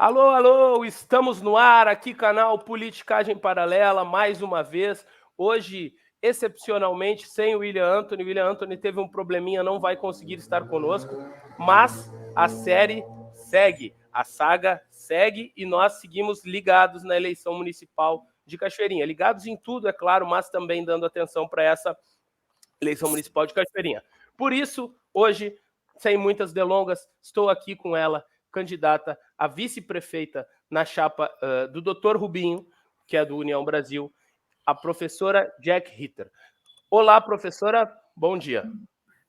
Alô, alô, estamos no ar, aqui canal Politicagem Paralela, mais uma vez. Hoje, excepcionalmente, sem o William Anthony. O William Anthony teve um probleminha, não vai conseguir estar conosco, mas a série segue, a saga segue e nós seguimos ligados na eleição municipal de Cachoeirinha. Ligados em tudo, é claro, mas também dando atenção para essa eleição municipal de Cachoeirinha. Por isso, hoje, sem muitas delongas, estou aqui com ela, candidata a vice-prefeita na chapa do Dr. Rubinho, que é do União Brasil, a professora Jack Ritter. Olá, professora, bom dia.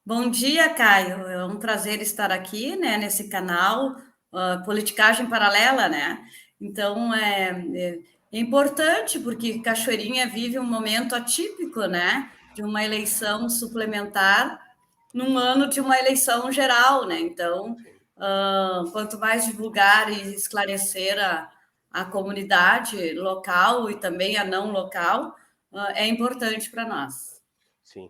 Bom dia, Caio. É um prazer estar aqui, né, nesse canal Politicagem Paralela, né? Então, é importante porque Cachoeirinha vive um momento atípico, né, de uma eleição suplementar num ano de uma eleição geral, né? Então, quanto mais divulgar e esclarecer a comunidade local e também a não local, é importante para nós. Sim.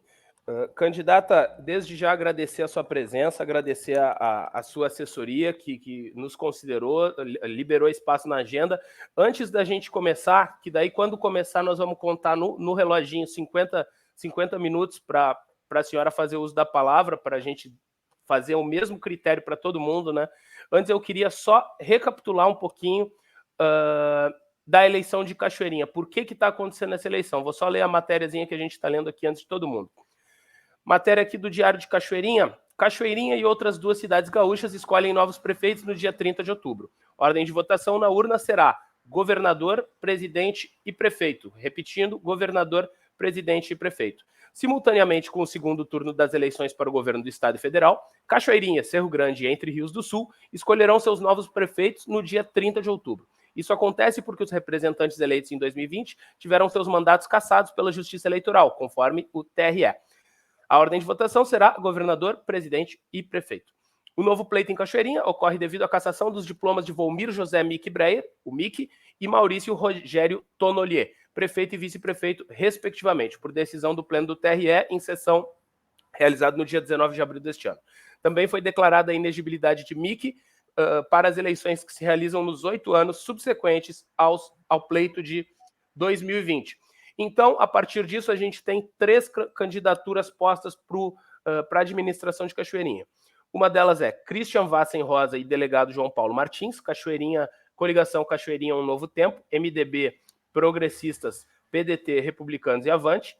Candidata, desde já agradecer a sua presença, agradecer a sua assessoria que nos considerou, liberou espaço na agenda. Antes da gente começar, que daí quando começar nós vamos contar no reloginho 50 minutos para a senhora fazer uso da palavra, para a gente fazer o mesmo critério para todo mundo, né? Antes eu queria só recapitular um pouquinho da eleição de Cachoeirinha. Por que está acontecendo essa eleição? Vou só ler a matériazinha que a gente está lendo aqui antes de todo mundo. Matéria aqui do Diário de Cachoeirinha. Cachoeirinha e outras duas cidades gaúchas escolhem novos prefeitos no dia 30 de outubro. Ordem de votação na urna será governador, presidente e prefeito. Repetindo, governador, presidente e prefeito. Simultaneamente com o segundo turno das eleições para o governo do Estado e Federal, Cachoeirinha, Cerro Grande e Entre Rios do Sul escolherão seus novos prefeitos no dia 30 de outubro. Isso acontece porque os representantes eleitos em 2020 tiveram seus mandatos cassados pela Justiça Eleitoral, conforme o TRE. A ordem de votação será governador, presidente e prefeito. O novo pleito em Cachoeirinha ocorre devido à cassação dos diplomas de Volmir José Mick Breyer, o Mick, e Maurício Rogério Tonolier, prefeito e vice-prefeito, respectivamente, por decisão do Pleno do TRE em sessão realizada no dia 19 de abril deste ano. Também foi declarada a inegibilidade de Mick para as eleições que se realizam nos 8 anos subsequentes ao pleito de 2020. Então, a partir disso, a gente tem 3 candidaturas postas para a administração de Cachoeirinha. Uma delas é Christian Vassen Rosa e delegado João Paulo Martins, Cachoeirinha, coligação Cachoeirinha Um Novo Tempo, MDB, Progressistas, PDT, Republicanos e Avante.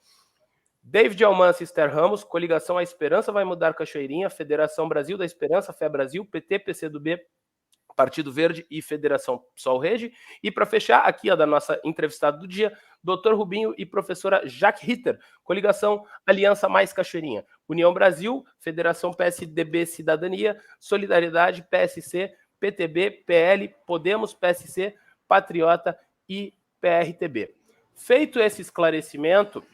David Almanci e Esther Ramos, coligação A Esperança Vai Mudar Cachoeirinha, Federação Brasil da Esperança, Fé Brasil, PT, PCdoB, Partido Verde e Federação PSOL Rede. E para fechar, aqui a da nossa entrevistada do dia, Dr. Rubinho e professora Jack Ritter, coligação Aliança Mais Cachoeirinha, União Brasil, Federação PSDB Cidadania, Solidariedade, PSC, PTB, PL, Podemos, PSC, Patriota e PRTB. Feito esse esclarecimento,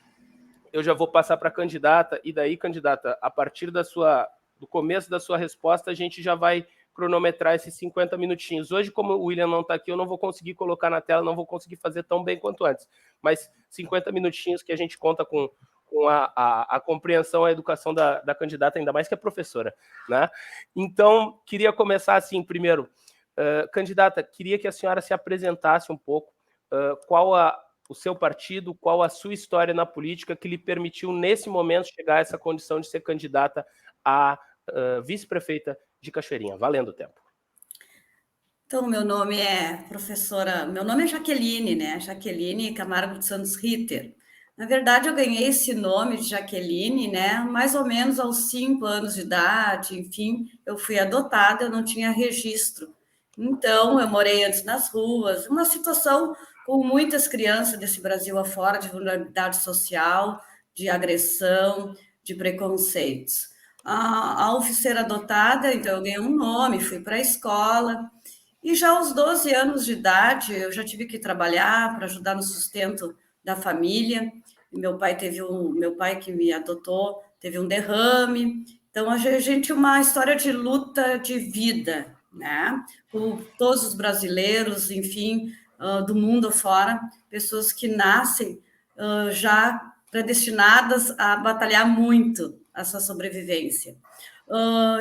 eu já vou passar para a candidata, e daí, candidata, a partir do começo da sua resposta, a gente já vai cronometrar esses 50 minutinhos. Hoje, como o William não está aqui, eu não vou conseguir colocar na tela, não vou conseguir fazer tão bem quanto antes. Mas 50 minutinhos que a gente conta com a compreensão, a educação da candidata, ainda mais que é professora, né? Então, queria começar assim, primeiro. Candidata, queria que a senhora se apresentasse um pouco, qual o seu partido, qual a sua história na política que lhe permitiu, nesse momento, chegar a essa condição de ser candidata a vice-prefeita de Cachoeirinha. Valendo o tempo. Então, meu nome é Jaqueline, né? Jaqueline Camargo dos Santos Ritter. Na verdade, eu ganhei esse nome de Jaqueline, né? Mais ou menos aos 5 anos de idade, enfim, eu fui adotada, eu não tinha registro. Então, eu morei antes nas ruas, uma situação com muitas crianças desse Brasil afora, de vulnerabilidade social, de agressão, de preconceitos. Ao ser adotada, então eu ganhei um nome, fui para a escola, e já aos 12 anos de idade, eu já tive que trabalhar para ajudar no sustento da família. Meu pai que me adotou, teve um derrame. Então, a gente uma história de luta de vida, né? Por todos os brasileiros, enfim, do mundo fora, pessoas que nascem já predestinadas a batalhar muito a sua sobrevivência.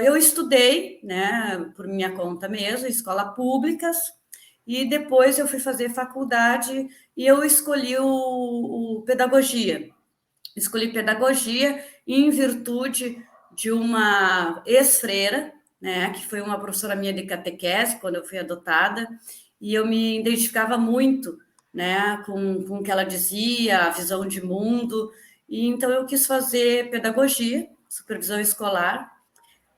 Eu estudei, né, por minha conta mesmo, em escolas públicas, e depois eu fui fazer faculdade e eu escolhi o pedagogia. Escolhi pedagogia em virtude de uma ex-freira, né, que foi uma professora minha de catequese, quando eu fui adotada, e eu me identificava muito, né, com o que ela dizia, a visão de mundo, e então eu quis fazer pedagogia, supervisão escolar,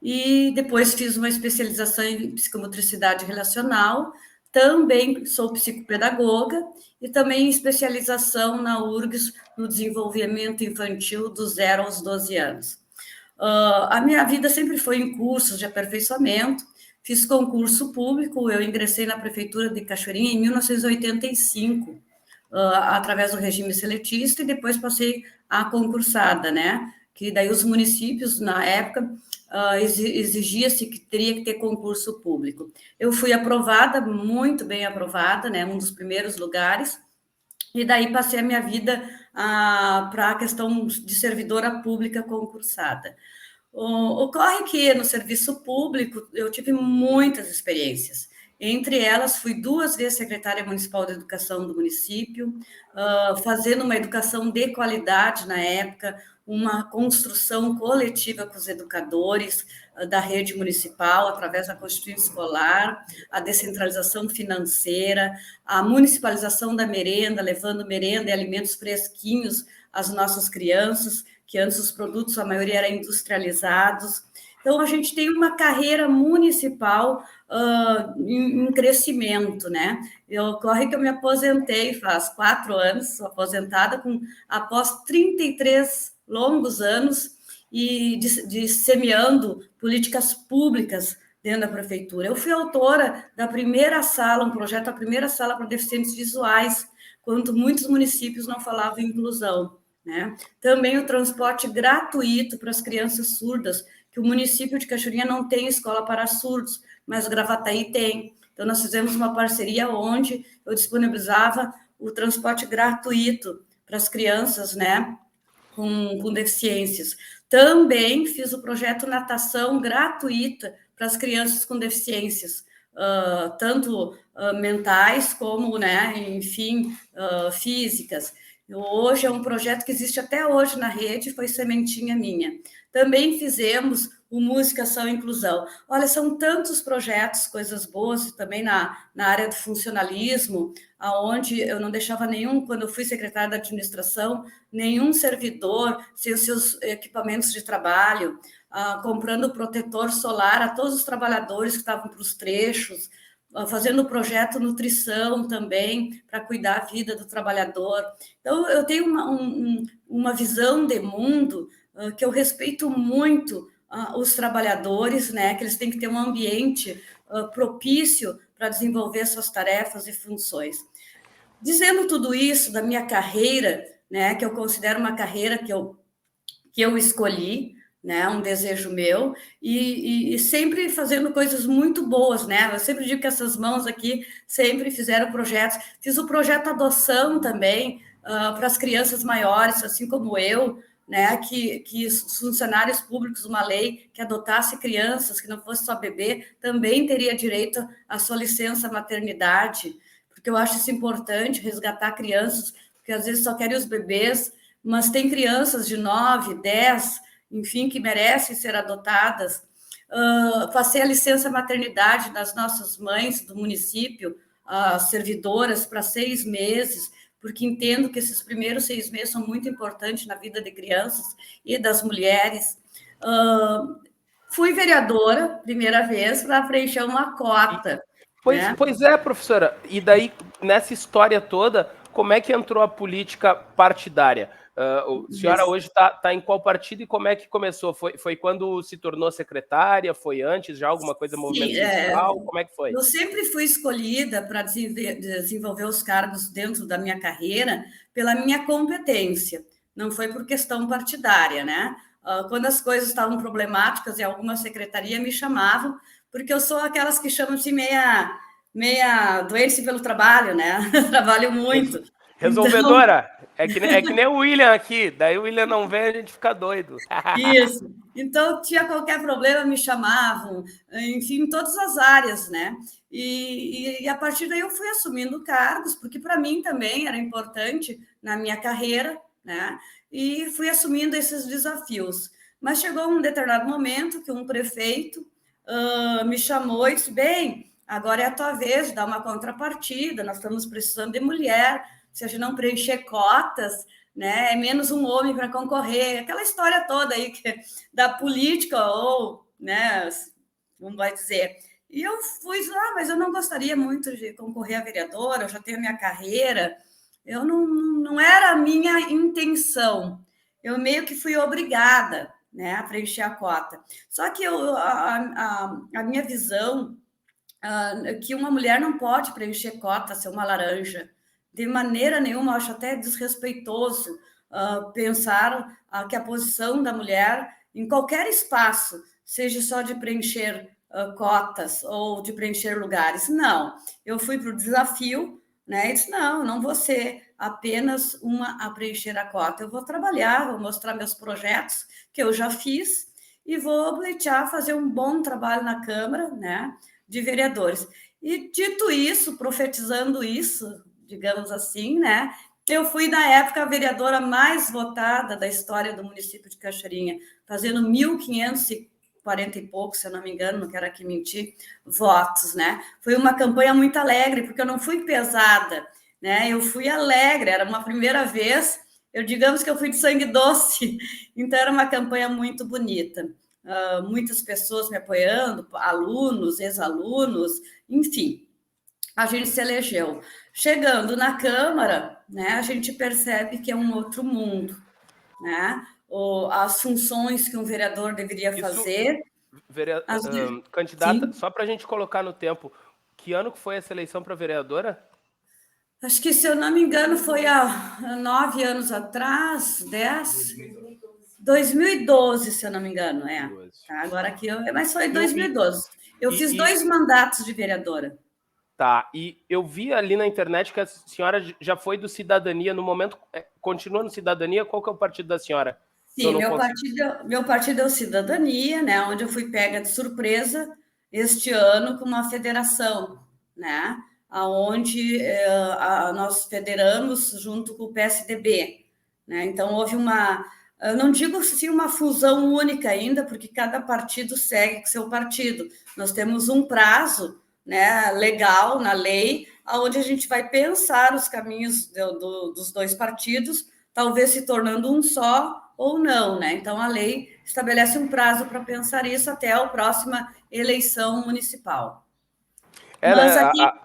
e depois fiz uma especialização em psicomotricidade relacional, também sou psicopedagoga e também especialização na URGS no desenvolvimento infantil do 0 aos 12 anos. A minha vida sempre foi em cursos de aperfeiçoamento, fiz concurso público, eu ingressei na Prefeitura de Cachoeirinha em 1985, através do regime seletista, e depois passei a concursada, né? Que daí os municípios, na época, exigia-se que teria que ter concurso público. Eu fui aprovada, muito bem aprovada, né? Um dos primeiros lugares, e daí passei a minha vida para a questão de servidora pública concursada. Ocorre que no serviço público eu tive muitas experiências. Entre elas, fui 2 vezes secretária municipal de educação do município, fazendo uma educação de qualidade na época, uma construção coletiva com os educadores da rede municipal, através da Constituição Escolar, a descentralização financeira, a municipalização da merenda, levando merenda e alimentos fresquinhos às nossas crianças, que antes os produtos, a maioria, eram industrializados. Então, a gente tem uma carreira municipal em crescimento, né? Ocorre que eu me aposentei faz 4 anos, sou aposentada após 33 longos anos e de semeando políticas públicas dentro da prefeitura. Eu fui autora da primeira sala, um projeto, a primeira sala para deficientes visuais, quando muitos municípios não falavam em inclusão, né? Também o transporte gratuito para as crianças surdas, que o município de Cachoeirinha não tem escola para surdos, mas Gravataí tem. Então, nós fizemos uma parceria onde eu disponibilizava o transporte gratuito para as crianças, né, com deficiências. Também fiz o projeto natação gratuita para as crianças com deficiências, tanto mentais como, né, enfim, físicas. Hoje é um projeto que existe até hoje na rede, foi sementinha minha. Também fizemos o Música, Ação e Inclusão. Olha, são tantos projetos, coisas boas, também na área do funcionalismo, aonde eu não deixava nenhum, quando eu fui secretária da administração, nenhum servidor sem os seus equipamentos de trabalho, comprando protetor solar a todos os trabalhadores que estavam para os trechos, fazendo o projeto nutrição também, para cuidar a vida do trabalhador. Então, eu tenho uma visão de mundo que eu respeito muito os trabalhadores, né, que eles têm que ter um ambiente propício para desenvolver suas tarefas e funções. Dizendo tudo isso da minha carreira, né, que eu considero uma carreira que eu escolhi, né, um desejo meu, e sempre fazendo coisas muito boas, né? Eu sempre digo que essas mãos aqui sempre fizeram projetos. Fiz o projeto adoção também para as crianças maiores, assim como eu, né? Que os funcionários públicos, uma lei que adotasse crianças, que não fosse só bebê, também teria direito à sua licença maternidade, porque eu acho isso importante, resgatar crianças, porque às vezes só querem os bebês, mas tem crianças de 9, 10, enfim, que merecem ser adotadas. Passei a licença maternidade das nossas mães do município, servidoras, para 6 meses, porque entendo que esses primeiros 6 meses são muito importantes na vida de crianças e das mulheres. Fui vereadora, primeira vez, para preencher uma cota. Pois é, professora. E daí, nessa história toda, como é que entrou a política partidária? A senhora hoje está em qual partido e como é que começou? Foi quando se tornou secretária? Foi antes já alguma coisa movimento sindical? Como é que foi? Eu sempre fui escolhida para desenvolver os cargos dentro da minha carreira pela minha competência, não foi por questão partidária, né? Quando as coisas estavam problemáticas em alguma secretaria, me chamavam, porque eu sou aquelas que chamam-se meia doente pelo trabalho, né? Trabalho muito. Então, Resolvedora. É que nem o William aqui. Daí o William não vem, a gente fica doido. isso. Então, tinha qualquer problema, me chamavam, enfim, em todas as áreas, né? E a partir daí eu fui assumindo cargos, porque para mim também era importante na minha carreira, né? E fui assumindo esses desafios. Mas chegou um determinado momento que um prefeito me chamou e disse: bem, agora é a tua vez de dar uma contrapartida, nós estamos precisando de mulher, se a gente não preencher cotas, né, é menos um homem para concorrer, aquela história toda aí da política, ou, né, como vai dizer. E eu fui lá, mas eu não gostaria muito de concorrer a vereadora, eu já tenho a minha carreira, eu não era a minha intenção, eu meio que fui obrigada, né, a preencher a cota. Só que a minha visão que uma mulher não pode preencher cota, ser uma laranja. De maneira nenhuma, eu acho até desrespeitoso pensar que a posição da mulher em qualquer espaço seja só de preencher cotas ou de preencher lugares. Não, eu fui para o desafio, né? E disse: não vou ser apenas uma a preencher a cota. Eu vou trabalhar, vou mostrar meus projetos que eu já fiz e vou pleitear, fazer um bom trabalho na Câmara, né? De vereadores. E dito isso, profetizando isso, digamos assim, né? Eu fui, na época, a vereadora mais votada da história do município de Cachoeirinha, fazendo 1.540 e pouco, se eu não me engano, não quero aqui mentir, votos, né? Foi uma campanha muito alegre, porque eu não fui pesada, né? Eu fui alegre, era uma primeira vez, digamos que eu fui de sangue doce, então era uma campanha muito bonita. Muitas pessoas me apoiando, alunos, ex-alunos, enfim, a gente se elegeu. Chegando na Câmara, né, a gente percebe que é um outro mundo, né? As funções que um vereador deveria Isso, fazer. candidata, Sim, só para a gente colocar no tempo, que ano que foi essa eleição para vereadora? acho que, se eu não me engano, foi há 9 anos atrás, 10, 2012, se eu não me engano, é. 12. Tá, agora aqui, mas foi em E, o- e, 2012. Eu e, fiz e- 2 mandatos de vereadora. tá, e eu vi ali na internet que a senhora já foi do Cidadania, no momento, continua no Cidadania, qual que é o partido da senhora? Que eu Sim, não consigo. meu partido é o Cidadania, né, onde eu fui pega de surpresa este ano com uma federação, né, aonde nós federamos junto com o PSDB, né, então houve eu não digo assim uma fusão única ainda, porque cada partido segue com seu partido. Nós temos um prazo, né, legal na lei, aonde a gente vai pensar os caminhos dos dois partidos, talvez se tornando um só ou não, né? Então a lei estabelece um prazo para pensar isso até a próxima eleição municipal. É, né, Mas aqui,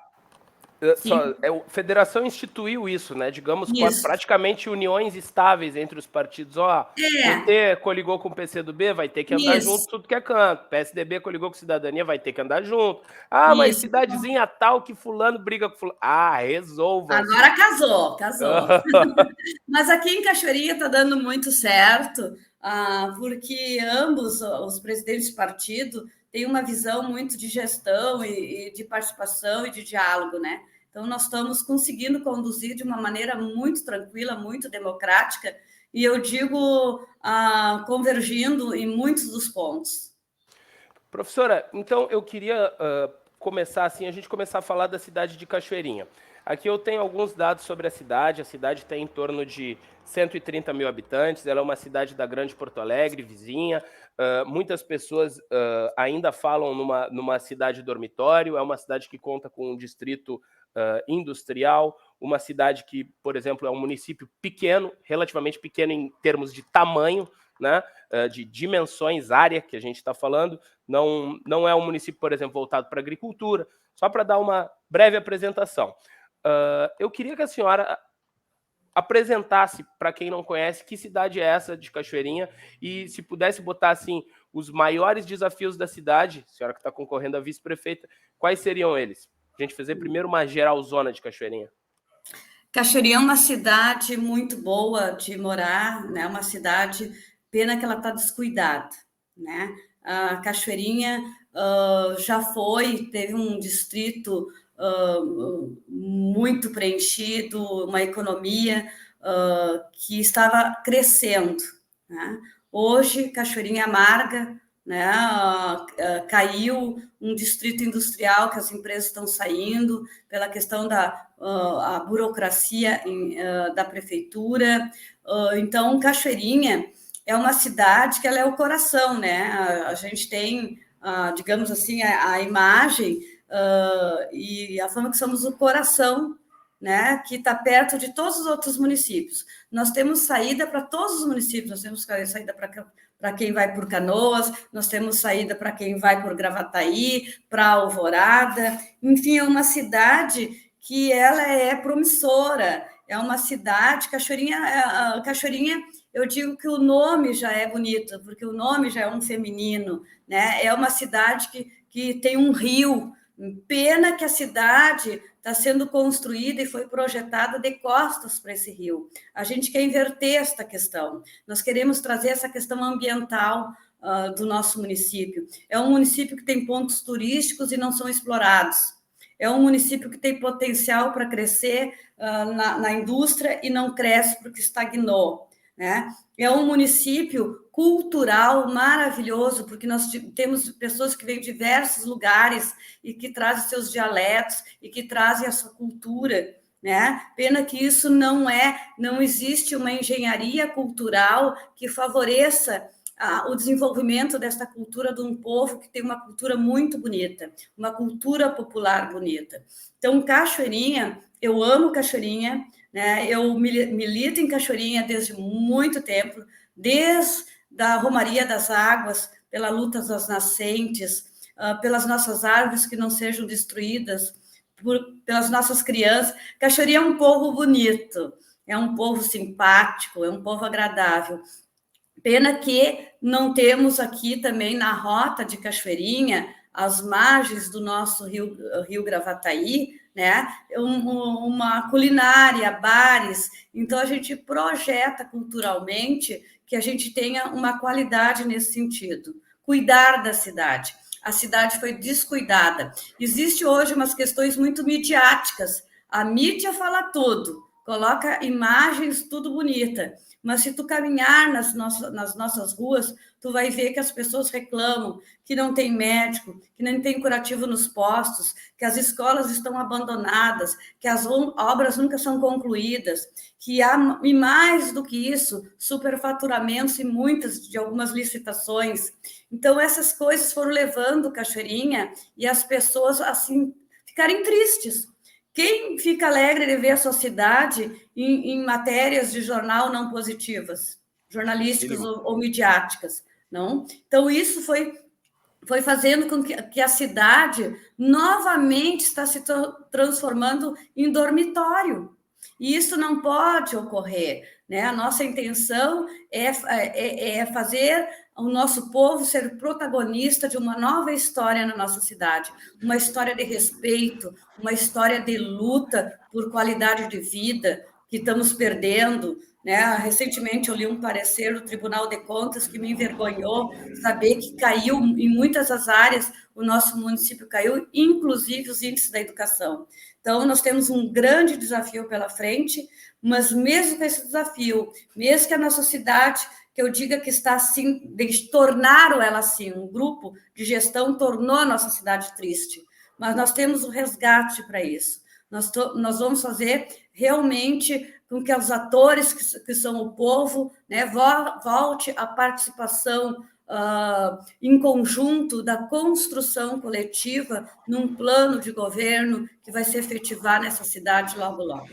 sim, a federação instituiu isso, né? Digamos, isso, praticamente uniões estáveis entre os partidos. Ó, é, PT coligou com o PCdoB, vai ter que andar junto, isso, tudo que é canto. PSDB coligou com Cidadania, vai ter que andar junto. Ah, mas isso. cidadezinha tal que fulano briga com fulano. Ah, resolvam-se. Agora casou, casou. Mas aqui em Cachoeirinha está dando muito certo, porque ambos os presidentes de partido têm uma visão muito de gestão e de participação e de diálogo, né? Então, nós estamos conseguindo conduzir de uma maneira muito tranquila, muito democrática, e eu digo, convergindo em muitos dos pontos. Professora, então eu queria começar assim, a gente começar a falar da cidade de Cachoeirinha. Aqui eu tenho alguns dados sobre a cidade tem em torno de 130 mil habitantes, ela é uma cidade da Grande Porto Alegre, vizinha, muitas pessoas ainda falam numa cidade dormitório, é uma cidade que conta com um distrito industrial, uma cidade que, por exemplo, é um município pequeno, relativamente pequeno em termos de tamanho, né, de dimensões, área que a gente está falando, não é um município, por exemplo, voltado para a agricultura, só para dar uma breve apresentação. Eu queria que a senhora apresentasse, para quem não conhece, que cidade é essa de Cachoeirinha e se pudesse botar assim os maiores desafios da cidade, a senhora que está concorrendo a vice-prefeita, quais seriam eles? A gente fazer primeiro uma geralzona de Cachoeirinha. Cachoeirinha é uma cidade muito boa de morar, né? Uma cidade, pena que ela está descuidada, né? A Cachoeirinha já teve um distrito muito preenchido, uma economia que estava crescendo, né? Hoje, Cachoeirinha Amarga, né, caiu um distrito industrial que as empresas estão saindo pela questão da a burocracia da prefeitura. Então, Cachoeirinha é uma cidade que ela é o coração, né? A gente tem, digamos assim, a imagem e a forma que somos o coração, né, que está perto de todos os outros municípios. Nós temos saída para todos os municípios, nós temos saída para quem vai por Canoas, nós temos saída para quem vai por Gravataí, para Alvorada, enfim, é uma cidade que ela é promissora, é uma cidade, Cachoeirinha, eu digo que o nome já é bonito, porque o nome já é um feminino, né? É uma cidade que tem um rio. Pena que a cidade está sendo construída e foi projetada de costas para esse rio. A gente quer inverter esta questão. Nós queremos trazer essa questão ambiental do nosso município. É um município que tem pontos turísticos e não são explorados. É um município que tem potencial para crescer na indústria e não cresce porque estagnou, né? É um município cultural maravilhoso, porque nós temos pessoas que vêm de diversos lugares e que trazem seus dialetos e que trazem a sua cultura, né? Pena que isso não existe uma engenharia cultural que favoreça o desenvolvimento desta cultura de um povo que tem uma cultura muito bonita, uma cultura popular bonita. Então, Cachoeirinha, eu amo Cachoeirinha, né? Eu milito em Cachoeirinha desde muito tempo, desde a Romaria das Águas, pela luta das nascentes, pelas nossas árvores que não sejam destruídas, pelas nossas crianças. Cachoeirinha é um povo bonito, é um povo simpático, é um povo agradável. Pena que não temos aqui também na rota de Cachoeirinha, às margens do nosso rio Gravataí, né? Uma culinária, bares. Então, a gente projeta culturalmente que a gente tenha uma qualidade nesse sentido. Cuidar da cidade. A cidade foi descuidada. Existe hoje umas questões muito midiáticas. A mídia fala tudo, coloca imagens tudo bonita. Mas se tu caminhar nas nossas ruas, tu vai ver que as pessoas reclamam que não tem médico, que não tem curativo nos postos, que as escolas estão abandonadas, que as obras nunca são concluídas, que há, e mais do que isso, superfaturamentos e muitas de algumas licitações. Então, essas coisas foram levando Cachoeirinha e as pessoas, assim, ficarem tristes. Quem fica alegre de ver a sua cidade em matérias de jornal não positivas, jornalísticas ou midiáticas, não? Então, isso foi fazendo com que a cidade novamente está se transformando em dormitório. E isso não pode ocorrer, né? A nossa intenção é fazer o nosso povo ser protagonista de uma nova história na nossa cidade, uma história de respeito, uma história de luta por qualidade de vida que estamos perdendo, né? Recentemente eu li um parecer do Tribunal de Contas que me envergonhou saber que caiu em muitas das áreas, o nosso município caiu, inclusive os índices da educação. Então, nós temos um grande desafio pela frente, mas mesmo com esse desafio, mesmo que a nossa cidade, que eu diga que está assim, tornaram ela assim, um grupo de gestão tornou a nossa cidade triste, mas nós temos um resgate para isso. Nós vamos fazer realmente com que os atores que são o povo, né, volte a participação em conjunto da construção coletiva num plano de governo que vai se efetivar nessa cidade logo, logo.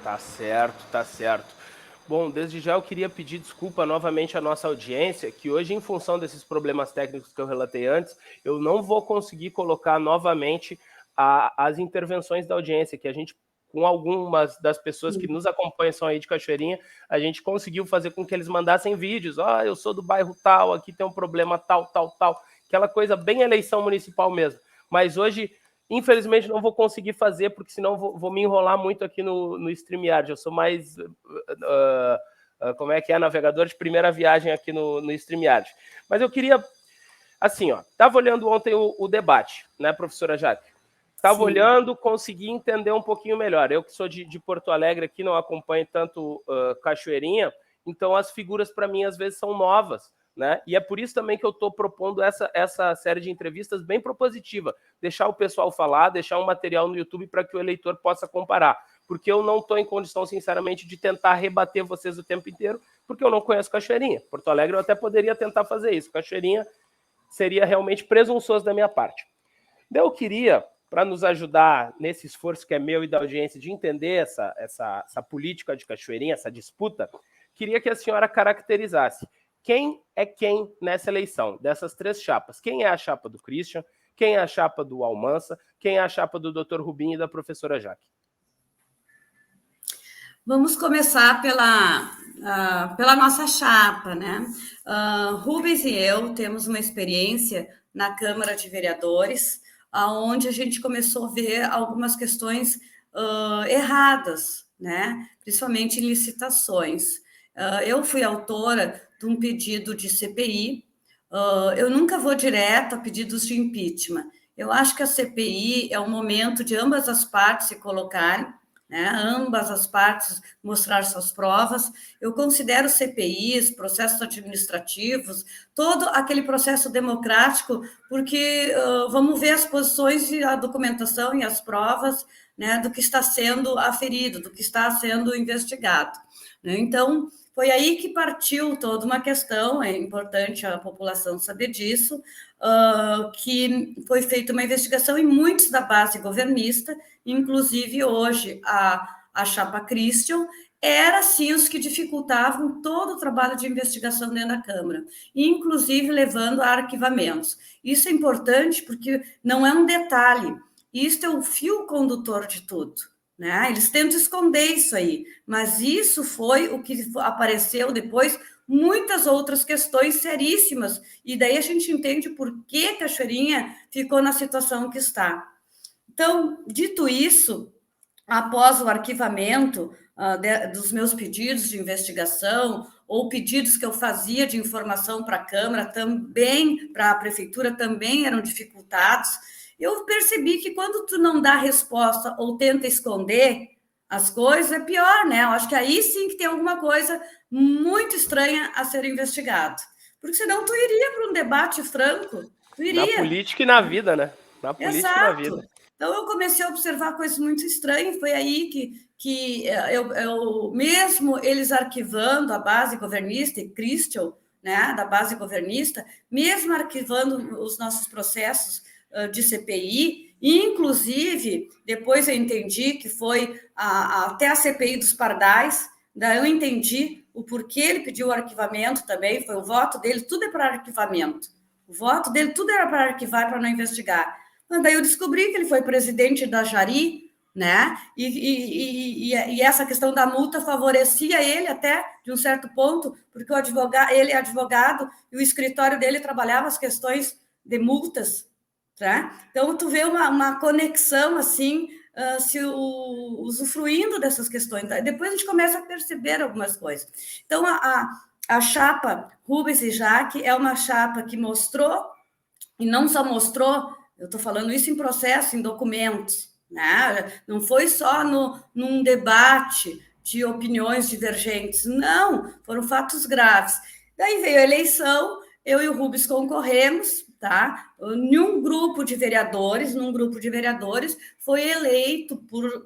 Tá certo, tá certo. Bom, desde já eu queria pedir desculpa novamente à nossa audiência, que hoje, em função desses problemas técnicos que eu relatei antes, eu não vou conseguir colocar novamente as intervenções da audiência, que a gente, com algumas das pessoas que nos acompanham são aí de Cachoeirinha, a gente conseguiu fazer com que eles mandassem vídeos. Eu sou do bairro tal, aqui tem um problema tal, tal, tal. Aquela coisa bem eleição municipal mesmo. Mas hoje, infelizmente, não vou conseguir fazer, porque senão vou me enrolar muito aqui no StreamYard. Eu sou mais, como é que é, navegador de primeira viagem aqui no StreamYard. Mas eu queria, assim, estava olhando ontem o debate, né, professora Jaque? Estava olhando, consegui entender um pouquinho melhor. Eu que sou de Porto Alegre aqui, não acompanho tanto Cachoeirinha, então as figuras para mim às vezes são novas, né? E é por isso também que eu estou propondo essa série de entrevistas bem propositiva, deixar o pessoal falar, deixar um material no YouTube para que o eleitor possa comparar, porque eu não estou em condição, sinceramente, de tentar rebater vocês o tempo inteiro, porque eu não conheço Cachoeirinha. Porto Alegre eu até poderia tentar fazer isso, Cachoeirinha seria realmente presunçoso da minha parte. Eu queria, para nos ajudar nesse esforço que é meu e da audiência de entender essa política de Cachoeirinha, essa disputa, queria que a senhora caracterizasse quem é quem nessa eleição, dessas 3 chapas. Quem é a chapa do Christian, quem é a chapa do Almansa, quem é a chapa do Dr. Rubinho e da professora Jaque. Vamos começar pela nossa chapa, né? Rubens e eu temos uma experiência na Câmara de Vereadores, onde a gente começou a ver algumas questões erradas, né? Principalmente em licitações. Eu fui autora de um pedido de CPI. Eu nunca vou direto a pedidos de impeachment. Eu acho que a CPI é o momento de ambas as partes se colocarem, né? Ambas as partes mostrar suas provas. Eu considero CPIs, processos administrativos, todo aquele processo democrático, porque vamos ver as posições e a documentação e as provas, né, do que está sendo aferido, do que está sendo investigado, né? Então, foi aí que partiu toda uma questão, é importante a população saber disso, que foi feita uma investigação em muitos da base governista, inclusive hoje a chapa Christian, era sim os que dificultavam todo o trabalho de investigação dentro da Câmara, inclusive levando a arquivamentos. Isso é importante porque não é um detalhe, isso é o fio condutor de tudo, né? Eles tentam esconder isso aí, mas isso foi o que apareceu depois, muitas outras questões seríssimas, e daí a gente entende por que Cachoeirinha ficou na situação que está. Então, dito isso, após o arquivamento dos meus pedidos de investigação, ou pedidos que eu fazia de informação para a Câmara, também para a Prefeitura, também eram dificultados, eu percebi que quando tu não dá resposta ou tenta esconder as coisas, é pior, né? Eu acho que aí sim que tem alguma coisa muito estranha a ser investigado. Porque senão tu iria para um debate franco, tu iria. Na política e na vida, né? Na política Exato. e na vida. Então, eu comecei a observar coisas muito estranhas, foi aí que eu mesmo eles arquivando a base governista e Christian, né, da base governista, mesmo arquivando os nossos processos de CPI, inclusive, depois eu entendi que foi até a CPI dos Pardais, daí eu entendi o porquê ele pediu o arquivamento também, foi o voto dele, tudo é para arquivamento. O voto dele, tudo era para arquivar, para não investigar. Mas daí eu descobri que ele foi presidente da Jari, né? E essa questão da multa favorecia ele até de um certo ponto, porque ele é advogado e o escritório dele trabalhava as questões de multas, tá? Então tu vê uma conexão assim, usufruindo dessas questões. Tá? Depois a gente começa a perceber algumas coisas. Então a chapa Rubens e Jaque é uma chapa que mostrou, e não só mostrou, eu estou falando isso em processo, em documentos, né? Não foi só num debate de opiniões divergentes, não, foram fatos graves. Daí veio a eleição, eu e o Rubens concorremos, tá? Num grupo de vereadores foi eleito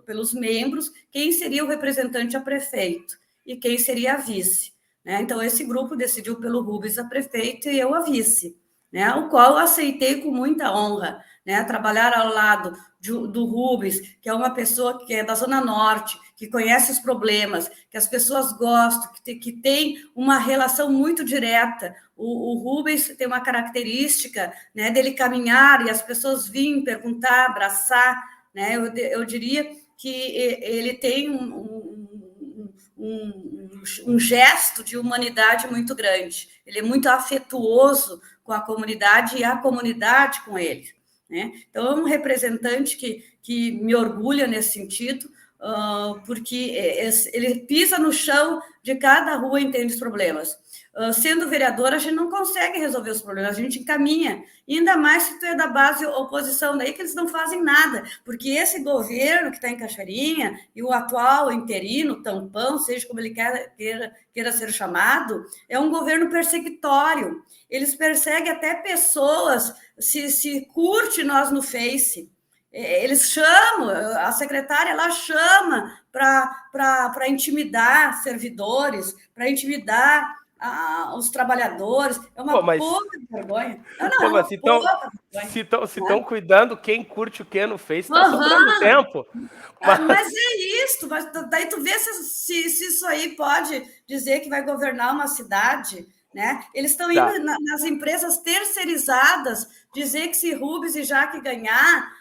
pelos membros quem seria o representante a prefeito e quem seria a vice, né? Então, esse grupo decidiu pelo Rubens a prefeito e eu a vice, né? O qual eu aceitei com muita honra, né? Trabalhar ao lado do Rubens, que é uma pessoa que é da Zona Norte, que conhece os problemas, que as pessoas gostam, que tem uma relação muito direta. O Rubens tem uma característica, né, dele caminhar e as pessoas virem perguntar, abraçar, né? Eu diria que ele tem um gesto de humanidade muito grande. Ele é muito afetuoso com a comunidade e a comunidade com ele, né? Então, é um representante que me orgulha nesse sentido. porque ele pisa no chão de cada rua e entende os problemas. Sendo vereador, a gente não consegue resolver os problemas, a gente encaminha, e ainda mais se tu é da base oposição, daí que eles não fazem nada, porque esse governo que está em Cachoeirinha, e o atual interino, tampão, seja como ele queira ser chamado, é um governo perseguitório, eles perseguem até pessoas, se curte nós no Face, eles chamam, a secretária lá chama para intimidar servidores, para intimidar os trabalhadores. É uma pouca vergonha. Não, é uma pouca vergonha. Se estão cuidando quem curte o que no Face, está sobrando tempo. Mas é isso. Mas daí tu vê se isso aí pode dizer que vai governar uma cidade. Né? Eles estão indo nas empresas terceirizadas dizer que se Rubens e Jaque ganhar,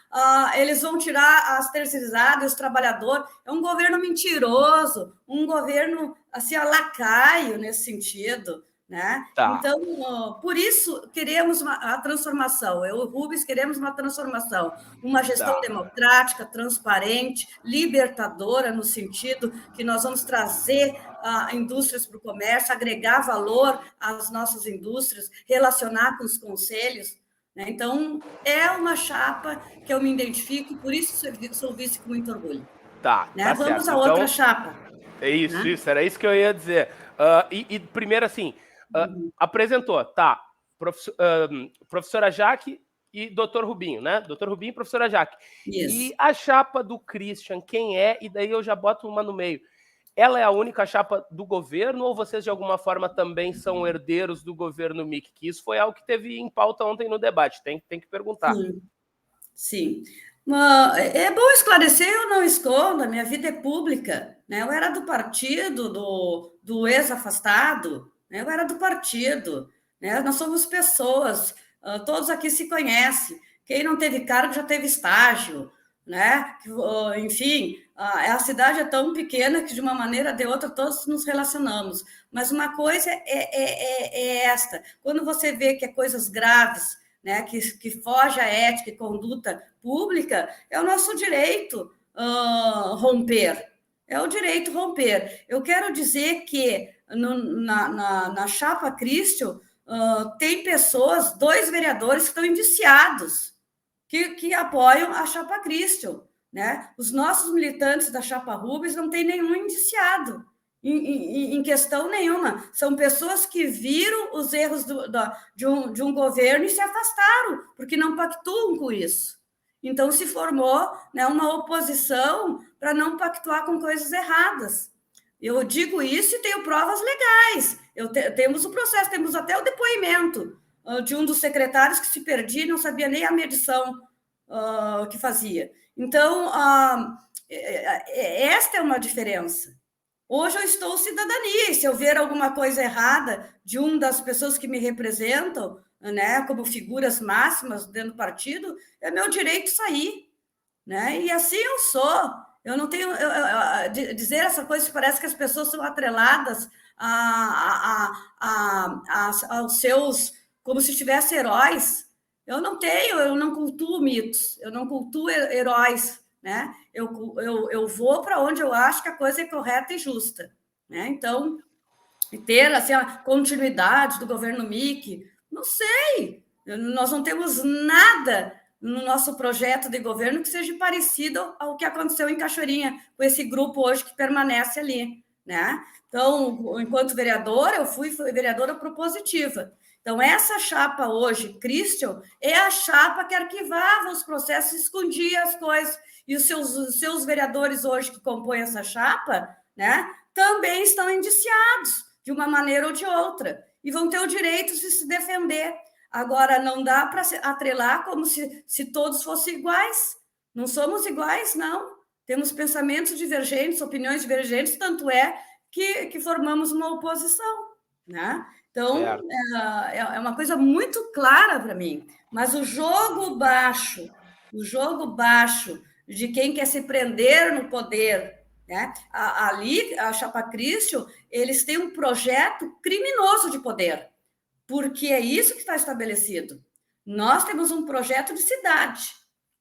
eles vão tirar as terceirizadas, os trabalhadores. É um governo mentiroso, um governo assim, lacaio nesse sentido. Né? Então, por isso, queremos a transformação. Eu e o Rubens queremos uma transformação, uma gestão democrática, transparente, libertadora, no sentido que nós vamos trazer indústrias para o comércio, agregar valor às nossas indústrias, relacionar com os conselhos. Né? Então, é uma chapa que eu me identifico e por isso sou vice com muito orgulho. Né? Vamos a outra chapa. É isso, né? Isso, era isso que eu ia dizer. Primeiro, assim, apresentou, professora Jaque e doutor Rubinho, né? Doutor Rubinho e professora Jaque. Isso. E a chapa do Christian, quem é? E daí eu já boto uma no meio. Ela é a única chapa do governo ou vocês, de alguma forma, também são herdeiros do governo Mick? Que isso foi algo que teve em pauta ontem no debate, tem que perguntar. Sim. É bom esclarecer, eu não escondo, a minha vida é pública. Né? Eu era do partido do ex-afastado, né? Eu era do partido. Né? Nós somos pessoas, todos aqui se conhecem. Quem não teve cargo já teve estágio. Né? Enfim, a cidade é tão pequena que, de uma maneira ou de outra, todos nos relacionamos. Mas uma coisa é esta: quando você vê que é coisas graves, né, que foge à ética e conduta pública, é o nosso direito romper. É o direito romper. Eu quero dizer que na chapa Christian tem pessoas, 2 vereadores que estão indiciados, que apoiam a chapa Christian. Né? Os nossos militantes da chapa Rubens não tem nenhum indiciado. Em questão nenhuma. São pessoas que viram os erros de um governo e se afastaram, porque não pactuam com isso. Então, se formou, né, uma oposição para não pactuar com coisas erradas. Eu digo isso e tenho provas legais. Temos o processo, temos até o depoimento de um dos secretários que se perdia e não sabia nem a medição que fazia. Então, esta é uma diferença. Hoje eu estou cidadania, e se eu ver alguma coisa errada de uma das pessoas que me representam, né, como figuras máximas dentro do partido, é meu direito sair. Né? E assim eu sou. Eu não tenho... dizer essa coisa, parece que as pessoas são atreladas aos seus... como se tivessem heróis. Eu não cultuo mitos, eu não cultuo heróis. Né? Eu vou para onde eu acho que a coisa é correta e justa. Né? Então, ter assim, a continuidade do governo Mick, não sei. Nós não temos nada no nosso projeto de governo que seja parecido ao que aconteceu em Cachoeirinha, com esse grupo hoje que permanece ali. Né? Então, enquanto vereadora, eu fui vereadora propositiva. Então, essa chapa hoje, Christian, é a chapa que arquivava os processos, escondia as coisas. E os seus vereadores hoje que compõem essa chapa, né, também estão indiciados, de uma maneira ou de outra, e vão ter o direito de se defender. Agora, não dá para atrelar como se todos fossem iguais. Não somos iguais, não. Temos pensamentos divergentes, opiniões divergentes, tanto é que formamos uma oposição. Né? Então, é uma coisa muito clara para mim. Mas o jogo baixo de quem quer se prender no poder, né? Ali, a chapa Christian, eles têm um projeto criminoso de poder, porque é isso que está estabelecido. Nós temos um projeto de cidade,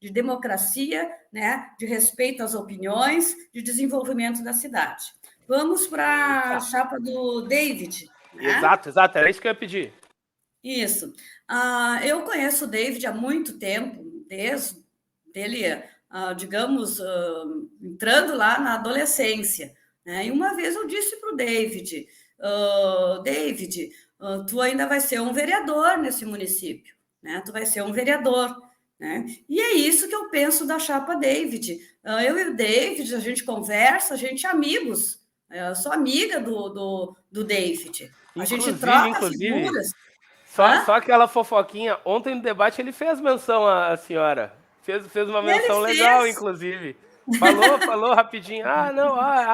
de democracia, né, de respeito às opiniões, de desenvolvimento da cidade. Vamos para a chapa do David. Né? Exato, era isso que eu ia pedir. Isso. Eu conheço o David há muito tempo, desde ele, digamos, entrando lá na adolescência. Né? E uma vez eu disse para o David, David, tu ainda vai ser um vereador nesse município, né? Tu vai ser um vereador. Né? E é isso que eu penso da chapa David. Eu e o David, a gente conversa, a gente é amigos. Eu sou amiga do David. A gente troca figuras. Só aquela fofoquinha. Ontem no debate ele fez menção à senhora. Fez uma menção legal, inclusive. Falou rapidinho.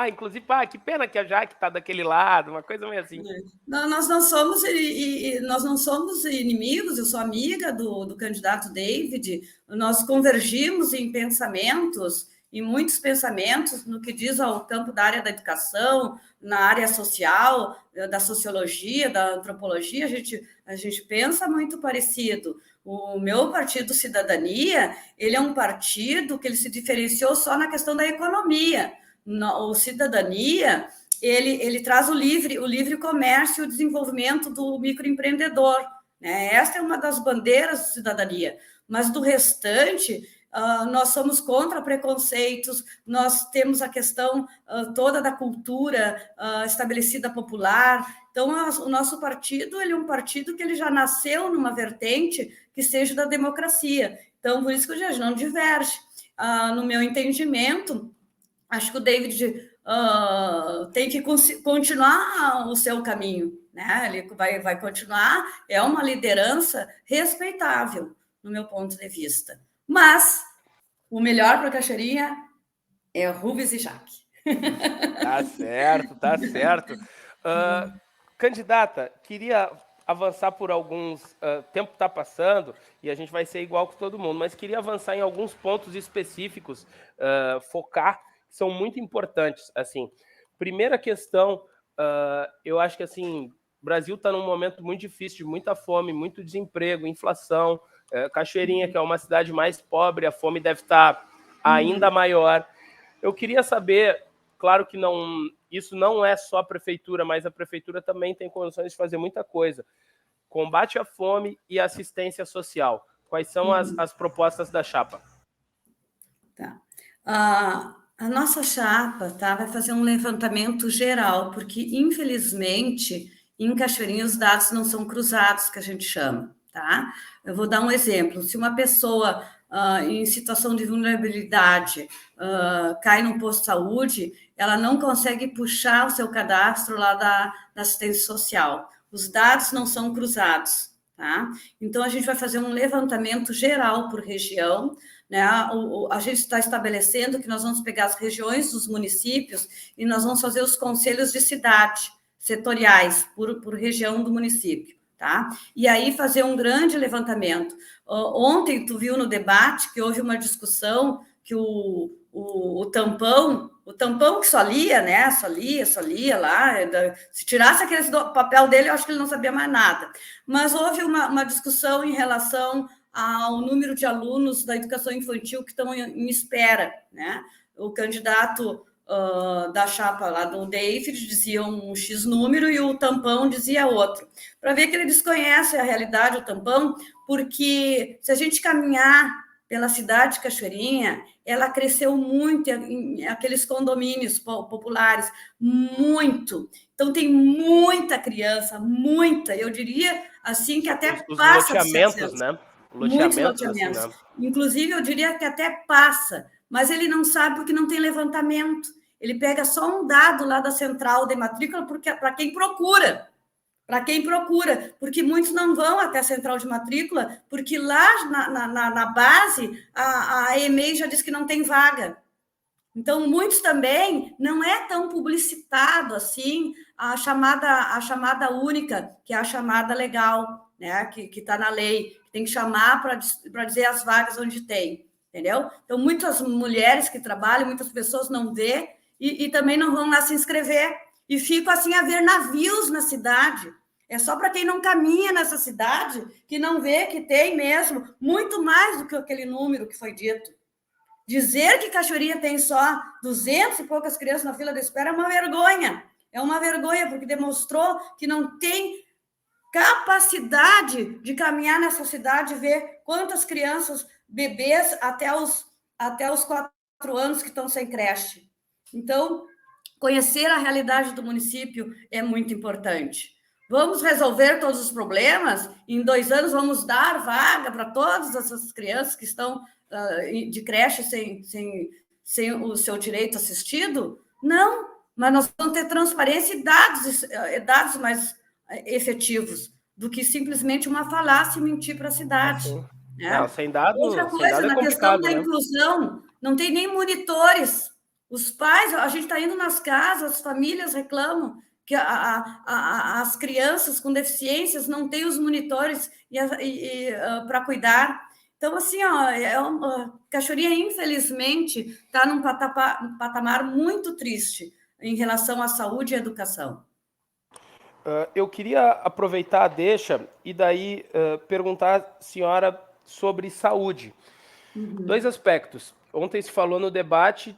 Inclusive, que pena que a Jaque tá daquele lado, uma coisa meio assim. Nós não somos inimigos, eu sou amiga do candidato David, nós convergimos em pensamentos, em muitos pensamentos, no que diz ao campo da área da educação, na área social, da sociologia, da antropologia, a gente pensa muito parecido. O meu partido Cidadania, ele é um partido que ele se diferenciou só na questão da economia. O Cidadania, ele traz o livre comércio e o desenvolvimento do microempreendedor. Né? Esta é uma das bandeiras da cidadania. Mas do restante, nós somos contra preconceitos, nós temos a questão toda da cultura estabelecida popular. Então, o nosso partido ele é um partido que ele já nasceu numa vertente que seja da democracia. Então, por isso que a gente não diverge. No meu entendimento, acho que o David tem que continuar o seu caminho. Né? Ele vai continuar, é uma liderança respeitável, no meu ponto de vista. Mas o melhor para a Cachoeirinha é Rubens e Jaque. Tá certo. Candidata, queria avançar por alguns... tempo está passando e a gente vai ser igual com todo mundo, mas queria avançar em alguns pontos específicos, focar, que são muito importantes. Assim, primeira questão, eu acho que assim, o Brasil está num momento muito difícil, de muita fome, muito desemprego, inflação. Cachoeirinha, que é uma cidade mais pobre, a fome deve estar ainda maior. Eu queria saber, claro que isso não é só a prefeitura, mas a prefeitura também tem condições de fazer muita coisa. Combate à fome e assistência social. Quais são as propostas da chapa? Tá. A nossa chapa vai fazer um levantamento geral, porque, infelizmente, em Cachoeirinha os dados não são cruzados, que a gente chama. Tá? Eu vou dar um exemplo. Se uma pessoa em situação de vulnerabilidade cai num posto de saúde, ela não consegue puxar o seu cadastro lá da assistência social. Os dados não são cruzados. Tá? Então, a gente vai fazer um levantamento geral por região. Né? A gente está estabelecendo que nós vamos pegar as regiões dos municípios e nós vamos fazer os conselhos de cidade setoriais por região do município. Tá? E aí fazer um grande levantamento. Ontem, tu viu no debate que houve uma discussão que o tampão que só lia, né? Só lia lá. Se tirasse aquele papel dele, eu acho que ele não sabia mais nada. Mas houve uma discussão em relação ao número de alunos da educação infantil que estão em espera, né? O candidato da chapa lá do David dizia um X número e o tampão dizia outro. Para ver que ele desconhece a realidade, o tampão, porque se a gente caminhar pela cidade de Cachoeirinha, ela cresceu muito em aqueles condomínios populares, muito. Então, tem muita criança, muita, eu diria assim que até os passa loteamentos, né? Muitos loteamentos. Assim, né? Inclusive, eu diria que até passa, mas ele não sabe porque não tem levantamento. Ele pega só um dado lá da central de matrícula para quem procura. Para quem procura, porque muitos não vão até a central de matrícula, porque lá na base a EMEI já diz que não tem vaga. Então, muitos também não é tão publicitado assim a chamada única, que é a chamada legal, né? Que está na lei, tem que chamar para dizer as vagas onde tem, entendeu? Então, muitas mulheres que trabalham, muitas pessoas não vê e também não vão lá se inscrever. E ficam assim a ver navios na cidade. É só para quem não caminha nessa cidade que não vê que tem mesmo muito mais do que aquele número que foi dito. Dizer que Cachoeirinha tem só 200 e poucas crianças na fila de espera é uma vergonha. É uma vergonha, porque demonstrou que não tem capacidade de caminhar nessa cidade e ver quantas crianças, bebês, até os 4 anos que estão sem creche. Então, conhecer a realidade do município é muito importante. Vamos resolver todos os problemas? Em 2 anos, vamos dar vaga para todas essas crianças que estão de creche sem o seu direito assistido? Não, mas nós vamos ter transparência e dados mais efetivos do que simplesmente uma falácia e mentir para a cidade. Assim. Né? Não, sem dado Outra coisa, é na questão complicado, da né? inclusão, não tem nem monitores. Os pais, a gente está indo nas casas, as famílias reclamam que as crianças com deficiências não têm os monitores para cuidar. Então, assim, Cachoeirinha, infelizmente, está num patamar muito triste em relação à saúde e educação. Eu queria aproveitar a deixa e daí perguntar à senhora sobre saúde. Uhum. 2 aspectos. Ontem se falou no debate,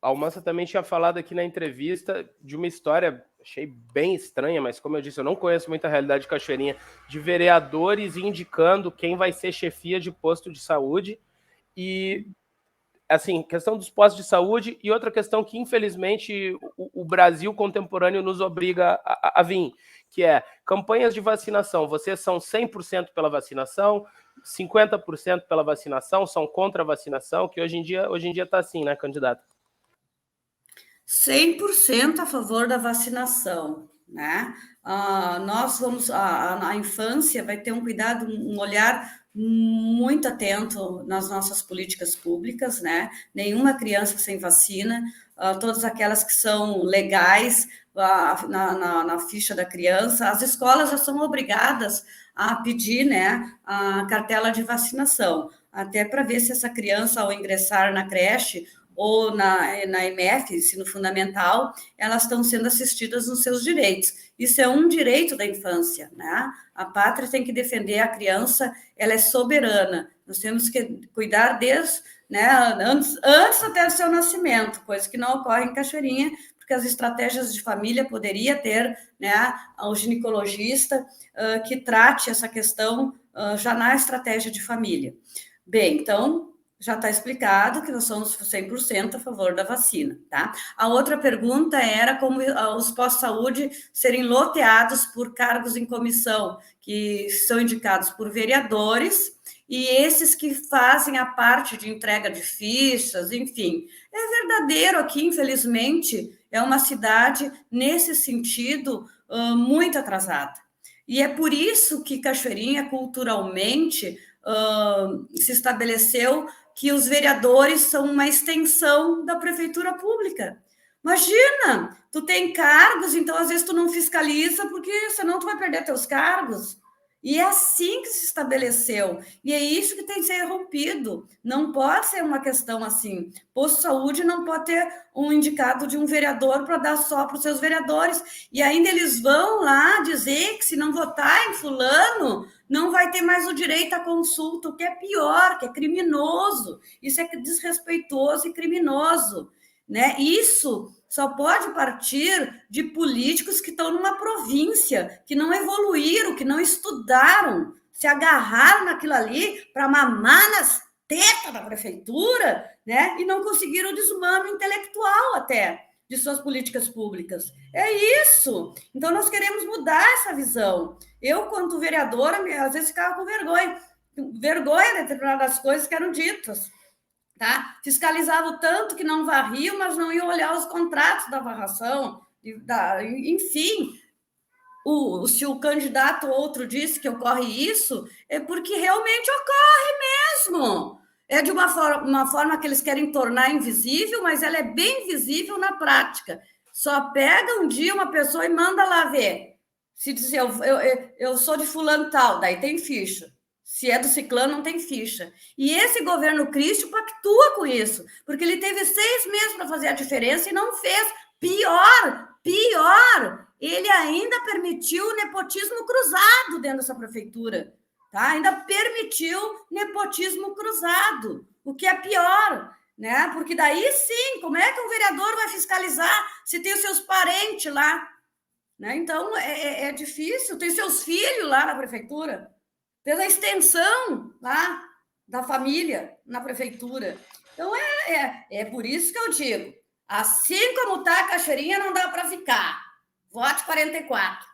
a Almanza também tinha falado aqui na entrevista de uma história, achei bem estranha, mas como eu disse, eu não conheço muito a realidade de Cachoeirinha, de vereadores indicando quem vai ser chefia de posto de saúde e, assim, questão dos postos de saúde e outra questão que, infelizmente, o Brasil contemporâneo nos obriga a vir, que é campanhas de vacinação. Vocês são 100% pela vacinação, 50% pela vacinação, são contra a vacinação, que hoje em dia está assim, né, candidato? 100% a favor da vacinação, né? Nós vamos, a infância vai ter um cuidado, um olhar muito atento nas nossas políticas públicas, né? Nenhuma criança sem vacina, todas aquelas que são legais na ficha da criança, as escolas já são obrigadas a pedir, né, a cartela de vacinação, até para ver se essa criança, ao ingressar na creche ou na EMF, ensino fundamental, elas estão sendo assistidas nos seus direitos. Isso é um direito da infância, né? A pátria tem que defender a criança, ela é soberana. Nós temos que cuidar desde, né, antes até do seu nascimento, coisa que não ocorre em Cachoeirinha, porque as estratégias de família poderia ter, né, o ginecologista que trate essa questão já na estratégia de família. Bem, então, já está explicado que nós somos 100% a favor da vacina, tá? A outra pergunta era como os pós-saúde serem loteados por cargos em comissão, que são indicados por vereadores, e esses que fazem a parte de entrega de fichas, enfim. É verdadeiro aqui, infelizmente, é uma cidade, nesse sentido, muito atrasada. E é por isso que Cachoeirinha, culturalmente, se estabeleceu que os vereadores são uma extensão da prefeitura pública. Imagina, tu tem cargos, então às vezes tu não fiscaliza, porque senão tu vai perder teus cargos. E é assim que se estabeleceu. E é isso que tem que ser rompido. Não pode ser uma questão assim. Posto de saúde não pode ter um indicado de um vereador para dar só para os seus vereadores. E ainda eles vão lá dizer que se não votar em fulano, não vai ter mais o direito à consulta, o que é pior, que é criminoso. Isso é desrespeitoso e criminoso. Né? Isso só pode partir de políticos que estão numa província, que não evoluíram, que não estudaram, se agarraram naquilo ali para mamar nas tetas da prefeitura, né? E não conseguiram o desmame intelectual até de suas políticas públicas. É isso. Então, nós queremos mudar essa visão. Eu, quanto vereadora, às vezes ficava com vergonha de determinadas coisas que eram ditas. Tá? Fiscalizava o tanto que não varriam, mas não iam olhar os contratos da varração, enfim. Se o candidato outro disse que ocorre isso, é porque realmente ocorre mesmo. É de uma forma que eles querem tornar invisível, mas ela é bem visível na prática. Só pega um dia uma pessoa e manda lá ver. Se dizer, eu sou de fulano tal, daí tem ficha. Se é do ciclano, não tem ficha. E esse governo Cristo pactua com isso, porque ele teve 6 meses para fazer a diferença e não fez. Pior, Pior, ele ainda permitiu o nepotismo cruzado dentro dessa prefeitura. Tá? Ainda permitiu nepotismo cruzado, o que é pior, né? Porque daí sim, como é que um vereador vai fiscalizar se tem os seus parentes lá? Né? Então, é difícil. Tem seus filhos lá na prefeitura, fez a extensão lá da família na prefeitura. Então, é por isso que eu digo, assim como está a Cachoeirinha, não dá para ficar. Vote 44.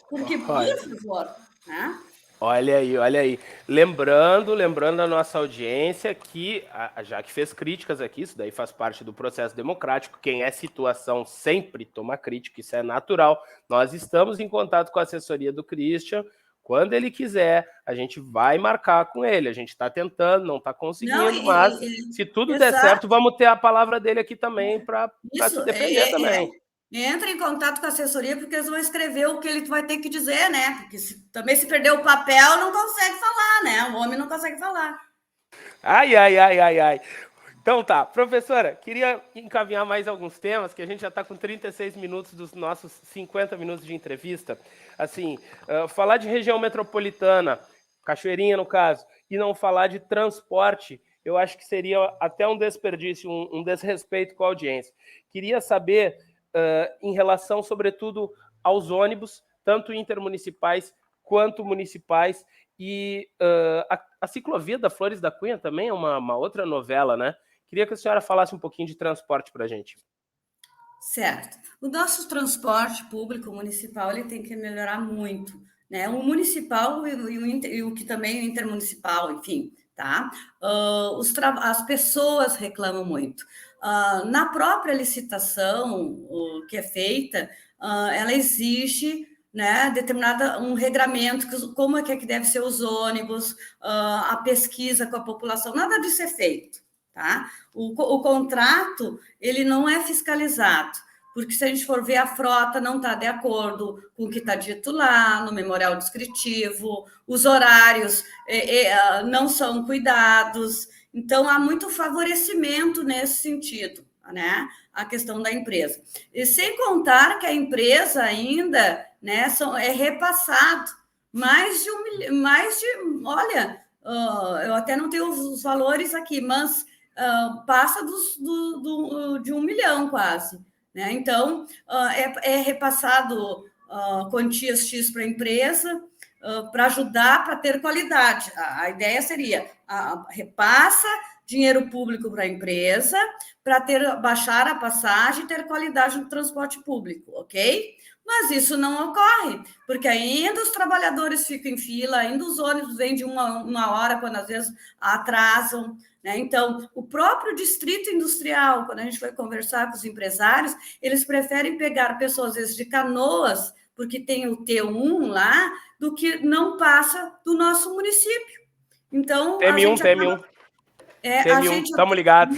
Porque, por favor, né? Olha aí, olha aí. Lembrando a nossa audiência que, já que fez críticas aqui, isso daí faz parte do processo democrático, quem é situação sempre toma crítica, isso é natural. Nós estamos em contato com a assessoria do Christian, quando ele quiser, a gente vai marcar com ele, a gente está tentando, não está conseguindo, mas se tudo der certo, vamos ter a palavra dele aqui também para se defender também. Entra em contato com a assessoria, porque eles vão escrever o que ele vai ter que dizer, né? Porque também se perder o papel, não consegue falar, né? O homem não consegue falar. Ai, ai, ai, ai, ai. Então tá, professora, queria encaminhar mais alguns temas, que a gente já está com 36 minutos dos nossos 50 minutos de entrevista. Assim, falar de região metropolitana, Cachoeirinha no caso, e não falar de transporte, eu acho que seria até um desperdício, um desrespeito com a audiência. Queria saber, em relação, sobretudo, aos ônibus, tanto intermunicipais quanto municipais, e a ciclovia da Flores da Cunha também é uma outra novela, né? Queria que a senhora falasse um pouquinho de transporte para a gente. Certo. O nosso transporte público municipal ele tem que melhorar muito, né? O municipal e o que também o intermunicipal, enfim, tá? As pessoas reclamam muito. Na própria licitação que é feita, ela exige, né, um regramento, como é que deve ser os ônibus, a pesquisa com a população, nada disso é feito. Tá? O contrato ele não é fiscalizado, porque se a gente for ver a frota não está de acordo com o que está dito lá no memorial descritivo, os horários não são cuidados, então há muito favorecimento nesse sentido, né? A questão da empresa. E sem contar que a empresa ainda, né, é repassado olha, eu até não tenho os valores aqui, mas passa de 1 milhão quase. Né? Então, é repassado quantias X para a empresa para ajudar para ter qualidade. A ideia seria repassa dinheiro público para a empresa para baixar a passagem e ter qualidade no transporte público, ok? Mas isso não ocorre, porque ainda os trabalhadores ficam em fila, ainda os ônibus vêm de uma hora, quando às vezes atrasam. Né? Então, o próprio distrito industrial, quando a gente vai conversar com os empresários, eles preferem pegar pessoas, às vezes, de Canoas, porque tem o T1 lá, do que não passa do nosso município. Então, TM1. Estamos ligados.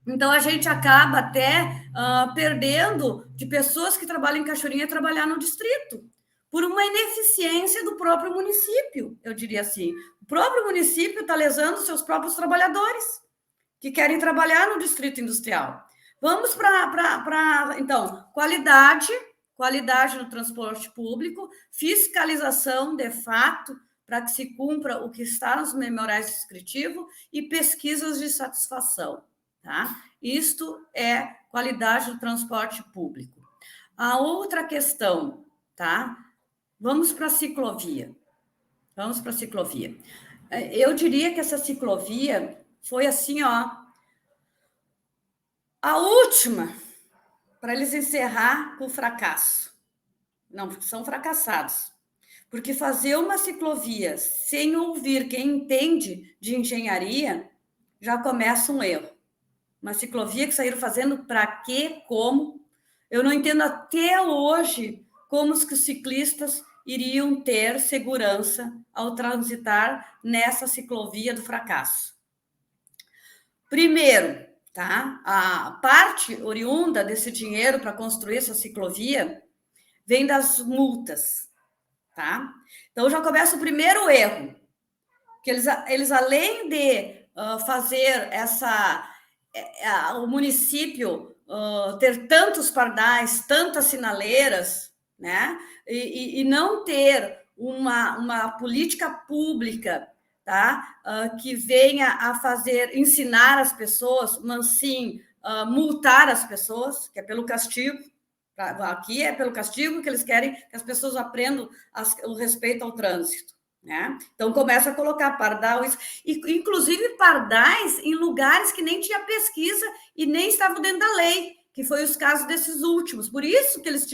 Então, a gente acaba até perdendo de pessoas que trabalham em Cachoeirinha trabalhar no distrito, por uma ineficiência do próprio município, eu diria assim. O próprio município está lesando seus próprios trabalhadores, que querem trabalhar no distrito industrial. Vamos então, qualidade no transporte público, fiscalização de fato, para que se cumpra o que está nos memoriais descritivos e pesquisas de satisfação. Tá? Isto é qualidade do transporte público. A outra questão, tá? Vamos para a ciclovia. Eu diria que essa ciclovia foi assim, ó, a última para eles encerrar com o fracasso. Não, porque são fracassados. Porque fazer uma ciclovia sem ouvir quem entende de engenharia já começa um erro. Uma ciclovia que saíram fazendo para quê, como? Eu não entendo até hoje como os ciclistas iriam ter segurança ao transitar nessa ciclovia do fracasso. Primeiro, tá? A parte oriunda desse dinheiro para construir essa ciclovia vem das multas, tá? Então já começa o primeiro erro, que eles além de fazer o município ter tantos pardais, tantas sinaleiras, né? E não ter uma política pública, tá? Que venha a ensinar as pessoas, mas sim multar as pessoas, que é pelo castigo. Aqui é pelo castigo que eles querem que as pessoas aprendam o respeito ao trânsito. Né? Então, começa a colocar pardais, inclusive pardais em lugares que nem tinha pesquisa e nem estavam dentro da lei, que foi os casos desses últimos. Por isso que eles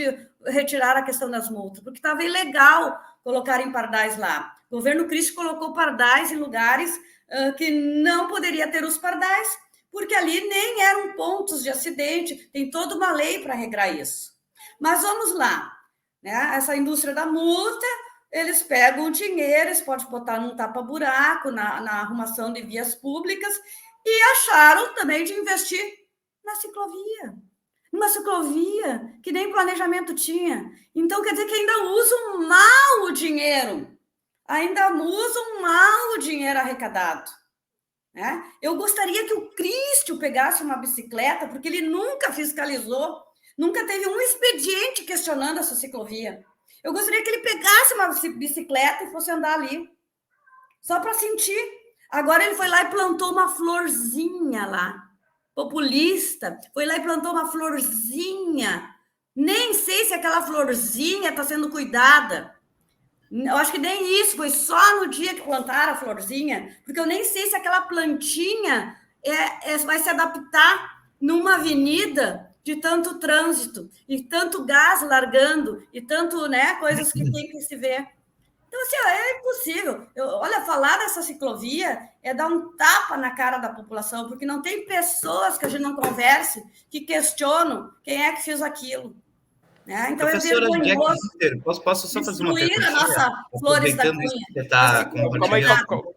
retiraram a questão das multas, porque estava ilegal colocarem pardais lá. O governo Cristo colocou pardais em lugares que não poderia ter os pardais, porque ali nem eram pontos de acidente, tem toda uma lei para regrar isso. Mas vamos lá, né? Essa indústria da multa, eles pegam o dinheiro, eles podem botar num tapa-buraco, na arrumação de vias públicas, e acharam também de investir na ciclovia. Uma ciclovia que nem planejamento tinha. Então, quer dizer que ainda usam mal o dinheiro. Ainda usam mal o dinheiro arrecadado. Né? Eu gostaria que o Cristo pegasse uma bicicleta, porque ele nunca fiscalizou, nunca teve um expediente questionando essa ciclovia. Eu gostaria que ele pegasse uma bicicleta e fosse andar ali, só para sentir. Agora ele foi lá e plantou uma florzinha lá, populista, foi lá e plantou uma florzinha. Nem sei se aquela florzinha está sendo cuidada. Eu acho que nem isso, foi só no dia que plantaram a florzinha, porque eu nem sei se aquela plantinha vai se adaptar numa avenida de tanto trânsito, e tanto gás largando, e tanto, né, coisas que tem que se ver. Então, assim, é impossível. Olha, falar dessa ciclovia é dar um tapa na cara da população, porque não tem pessoas que a gente não converse que questionam quem é que fez aquilo. Né? Então, professora é vergonhoso. Posso só fazer uma pergunta? A nossa Flores da Cunha. Você está compartilhando.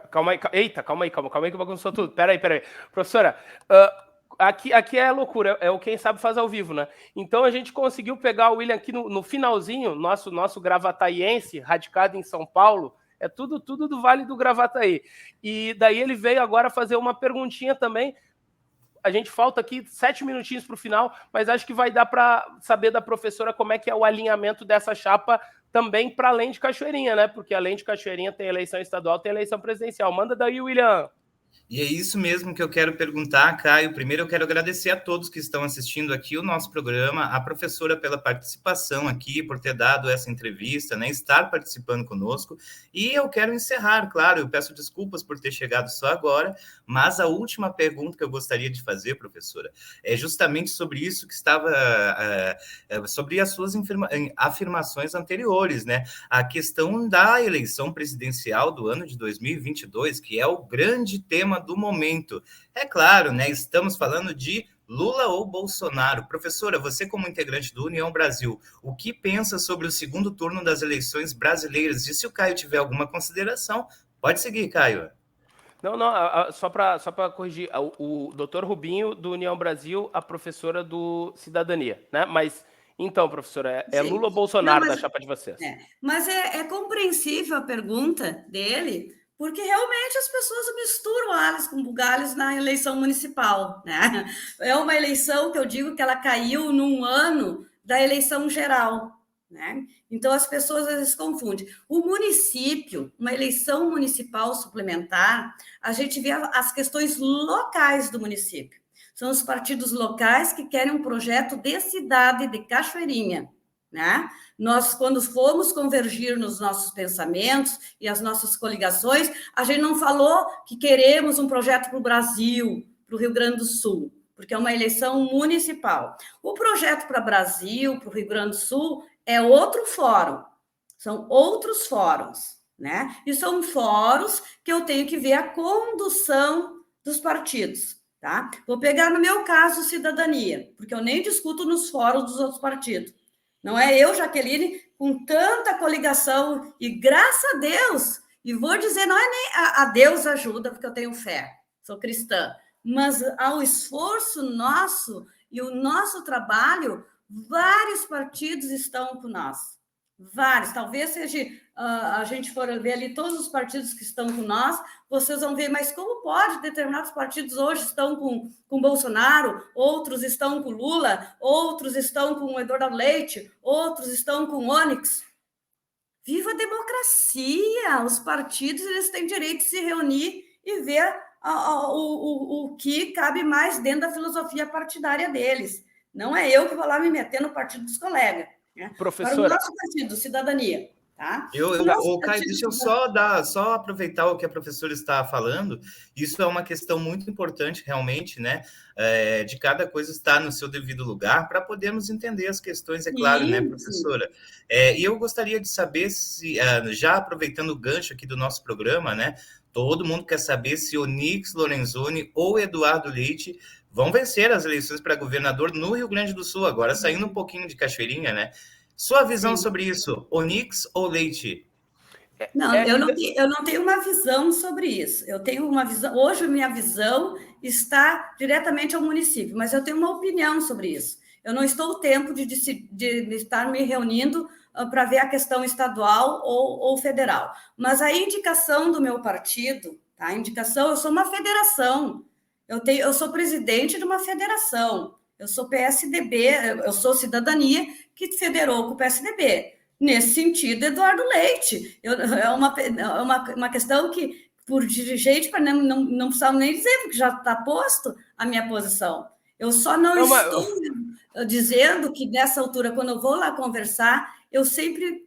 Calma aí. Eita, calma aí que bagunçou tudo. Peraí. Professora, aqui é loucura, é o quem sabe faz ao vivo, né? Então a gente conseguiu pegar o William aqui no finalzinho, nosso gravataiense, radicado em São Paulo, é tudo do Vale do Gravataí. E daí ele veio agora fazer uma perguntinha também. A gente falta aqui 7 minutinhos para o final, mas acho que vai dar para saber da professora como é que é o alinhamento dessa chapa também para além de Cachoeirinha, né? Porque além de Cachoeirinha tem eleição estadual, tem eleição presidencial. Manda daí, William. E é isso mesmo que eu quero perguntar, Caio. Primeiro, eu quero agradecer a todos que estão assistindo aqui o nosso programa, a professora pela participação aqui, por ter dado essa entrevista, né, estar participando conosco. E eu quero encerrar, claro, eu peço desculpas por ter chegado só agora, mas a última pergunta que eu gostaria de fazer, professora, é justamente sobre isso que estava, sobre as suas afirmações anteriores, né? A questão da eleição presidencial do ano de 2022, que é o grande tema do momento. É claro, né? Estamos falando de Lula ou Bolsonaro. Professora, você como integrante do União Brasil, o que pensa sobre o segundo turno das eleições brasileiras? E se o Caio tiver alguma consideração, pode seguir, Caio. Não, só para corrigir, o doutor Rubinho do União Brasil, a professora do Cidadania, né? Mas, então, professora, é Lula ou Bolsonaro da chapa de vocês? Mas é compreensível a pergunta dele, porque realmente as pessoas misturam alhos com bugalhos na eleição municipal, né? É uma eleição que eu digo que ela caiu num ano da eleição geral, né? Então as pessoas às vezes confundem. O município, uma eleição municipal suplementar, a gente vê as questões locais do município. São os partidos locais que querem um projeto de cidade de Cachoeirinha, né? Nós, quando fomos convergir nos nossos pensamentos e as nossas coligações, a gente não falou que queremos um projeto para o Brasil, para o Rio Grande do Sul, porque é uma eleição municipal. O projeto para o Brasil, para o Rio Grande do Sul, é outro fórum, são outros fóruns, né? E são fóruns que eu tenho que ver a condução dos partidos, tá? Vou pegar no meu caso Cidadania, porque eu nem discuto nos fóruns dos outros partidos. Não é eu, Jaqueline, com tanta coligação, e graças a Deus, e vou dizer, não é nem a Deus ajuda, porque eu tenho fé, sou cristã, mas ao esforço nosso e o nosso trabalho, vários partidos estão com nós. Vários, talvez seja, a gente for ver ali todos os partidos que estão com nós, vocês vão ver, mas como pode determinados partidos hoje estão com Bolsonaro, outros estão com Lula, outros estão com Eduardo Leite, outros estão com Onyx? Viva a democracia! Os partidos eles têm direito de se reunir e ver o que cabe mais dentro da filosofia partidária deles. Não é eu que vou lá me meter no partido dos colegas. Né? Professora. Para o nosso partido, Cidadania. Tá? Caio, deixa eu só aproveitar o que a professora está falando. Isso é uma questão muito importante, realmente, né? De cada coisa estar no seu devido lugar para podermos entender as questões, é claro, né, professora? E eu gostaria de saber se, já aproveitando o gancho aqui do nosso programa, né? Todo mundo quer saber se Onyx Lorenzoni ou Eduardo Leite vão vencer as eleições para governador no Rio Grande do Sul, agora saindo um pouquinho de Cachoeirinha, né? Sua visão sobre isso, Onyx ou Leite? Não, eu não tenho uma visão sobre isso. Eu tenho uma visão. Hoje, minha visão está diretamente ao município, mas eu tenho uma opinião sobre isso. Eu não estou o tempo de estar me reunindo para ver a questão estadual ou federal. Mas a indicação do meu partido, tá? A indicação, eu sou uma federação. Eu sou presidente de uma federação. Eu sou PSDB, eu sou Cidadania, que federou com o PSDB. Nesse sentido, Eduardo Leite. É uma questão que, por dirigente, não precisava nem dizer, porque já está posto a minha posição. Eu só não estou dizendo que, nessa altura, quando eu vou lá conversar, eu sempre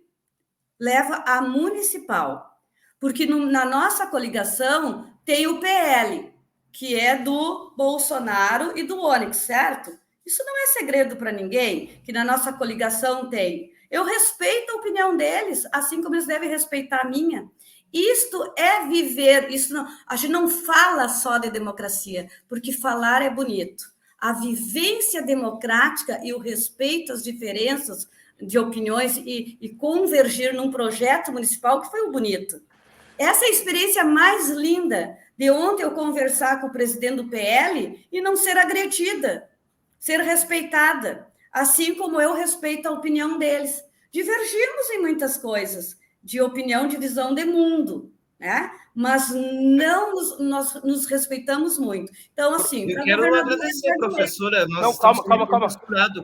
levo a municipal. Porque na nossa coligação tem o PL, que é do Bolsonaro e do Onyx, certo? Isso não é segredo para ninguém, que na nossa coligação tem. Eu respeito a opinião deles, assim como eles devem respeitar a minha. Isto é viver, a gente não fala só de democracia, porque falar é bonito. A vivência democrática e o respeito às diferenças de opiniões e convergir num projeto municipal que foi o bonito. Essa é a experiência mais linda de ontem eu conversar com o presidente do PL e não ser agredida, ser respeitada, assim como eu respeito a opinião deles. Divergimos em muitas coisas, de opinião, de visão de mundo, né? Mas nós nos respeitamos muito. Então, assim... Eu quero agradecer, professora. Nós calma.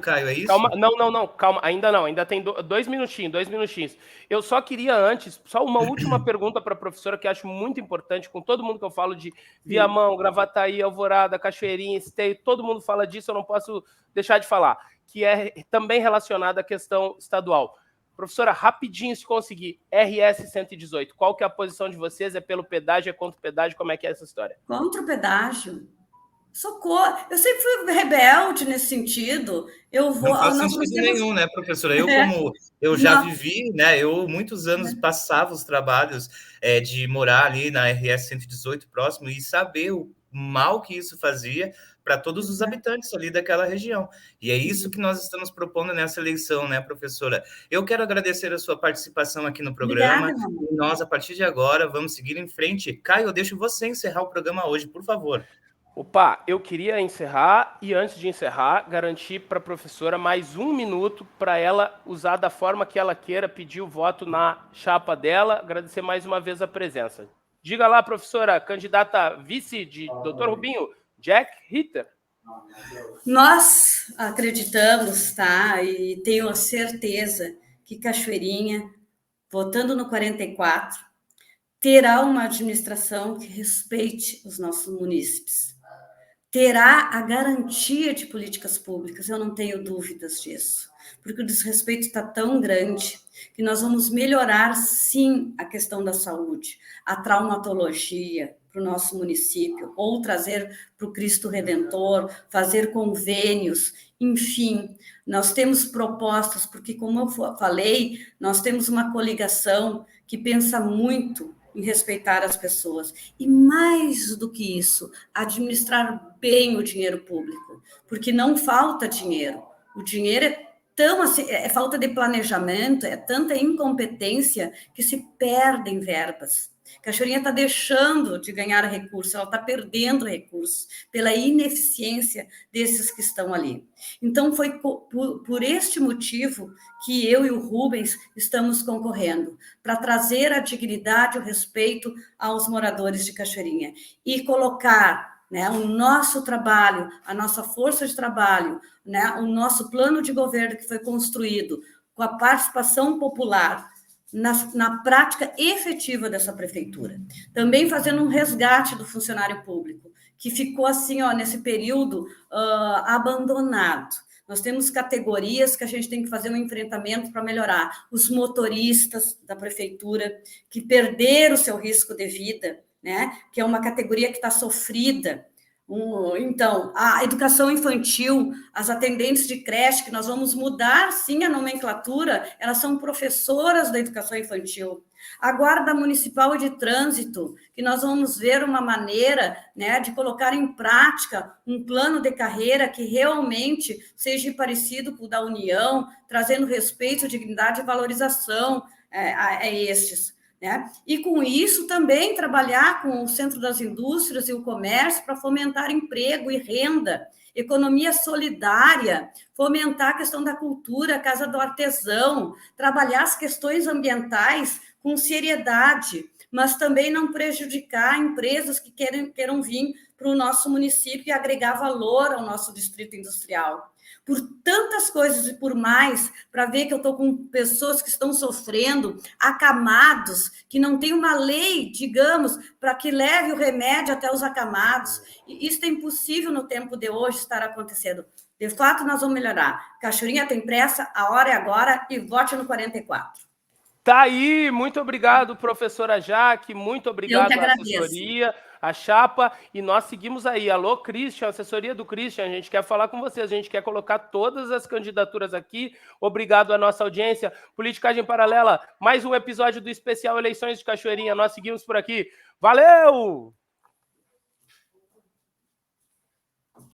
Caio, é isso? Calma, ainda não, ainda tem 2 minutinhos. Eu só queria antes, só uma última pergunta para a professora, que acho muito importante, com todo mundo que eu falo de Viamão, Gravataí, Alvorada, Cachoeirinha, Esteio, todo mundo fala disso, eu não posso deixar de falar, que é também relacionada à questão estadual. Professora, rapidinho, se conseguir, RS 118, qual que é a posição de vocês? É pelo pedágio, é contra o pedágio? Como é que é essa história? Contra o pedágio. Socorro. Eu sempre fui rebelde nesse sentido. Não faz sentido nenhum, né, professora? Eu já vivi, né? Eu muitos anos passava os trabalhos de morar ali na RS 118 próximo e saber o mal que isso fazia para todos os habitantes ali daquela região. E é isso que nós estamos propondo nessa eleição, né, professora? Eu quero agradecer a sua participação aqui no programa. Obrigada, e nós, a partir de agora, vamos seguir em frente. Caio, eu deixo você encerrar o programa hoje, por favor. Opa, eu queria encerrar e, antes de encerrar, garantir para a professora mais 1 minuto para ela usar da forma que ela queira, pedir o voto na chapa dela. Agradecer mais uma vez a presença. Diga lá, professora, candidata vice de Dr. Rubinho, Jack Ritter. Nós acreditamos, tá? E tenho a certeza que Cachoeirinha, votando no 44, terá uma administração que respeite os nossos munícipes. Terá a garantia de políticas públicas, eu não tenho dúvidas disso, porque o desrespeito está tão grande que nós vamos melhorar, sim, a questão da saúde, a traumatologia para o nosso município, ou trazer para o Cristo Redentor, fazer convênios, enfim, nós temos propostas, porque, como eu falei, nós temos uma coligação que pensa muito em respeitar as pessoas. E mais do que isso, administrar bem o dinheiro público, porque não falta dinheiro. O dinheiro é tão assim, é falta de planejamento, é tanta incompetência que se perdem verbas. Cachoeirinha está deixando de ganhar recursos, ela está perdendo recursos pela ineficiência desses que estão ali. Então, foi por este motivo que eu e o Rubens estamos concorrendo, para trazer a dignidade e o respeito aos moradores de Cachoeirinha e colocar, né, o nosso trabalho, a nossa força de trabalho, né, o nosso plano de governo que foi construído com a participação popular na prática efetiva dessa prefeitura. Também fazendo um resgate do funcionário público, que ficou assim, ó, nesse período abandonado. Nós temos categorias que a gente tem que fazer um enfrentamento para melhorar. Os motoristas da prefeitura, que perderam o seu risco de vida, né? Que é uma categoria que está sofrida. Então, a educação infantil, as atendentes de creche, que nós vamos mudar, sim, a nomenclatura, elas são professoras da educação infantil. A Guarda Municipal de Trânsito, que nós vamos ver uma maneira, né, de colocar em prática um plano de carreira que realmente seja parecido com o da União, trazendo respeito, dignidade e valorização a estes. Né? E com isso também trabalhar com o Centro das Indústrias e o Comércio para fomentar emprego e renda, economia solidária, fomentar a questão da cultura, a Casa do Artesão, trabalhar as questões ambientais com seriedade, mas também não prejudicar empresas que queiram vir para o nosso município e agregar valor ao nosso distrito industrial. Por tantas coisas e por mais, para ver que eu estou com pessoas que estão sofrendo, acamados, que não tem uma lei, digamos, para que leve o remédio até os acamados. E isso é impossível no tempo de hoje estar acontecendo. De fato, nós vamos melhorar. Cachoeirinha tem pressa, a hora é agora e vote no 44. Tá aí, muito obrigado, professora Jaque, muito obrigado à assessoria, a chapa, e nós seguimos aí. Alô, Christian, assessoria do Christian, a gente quer falar com vocês, a gente quer colocar todas as candidaturas aqui. Obrigado à nossa audiência. Politicagem Paralela, mais um episódio do especial Eleições de Cachoeirinha, nós seguimos por aqui. Valeu!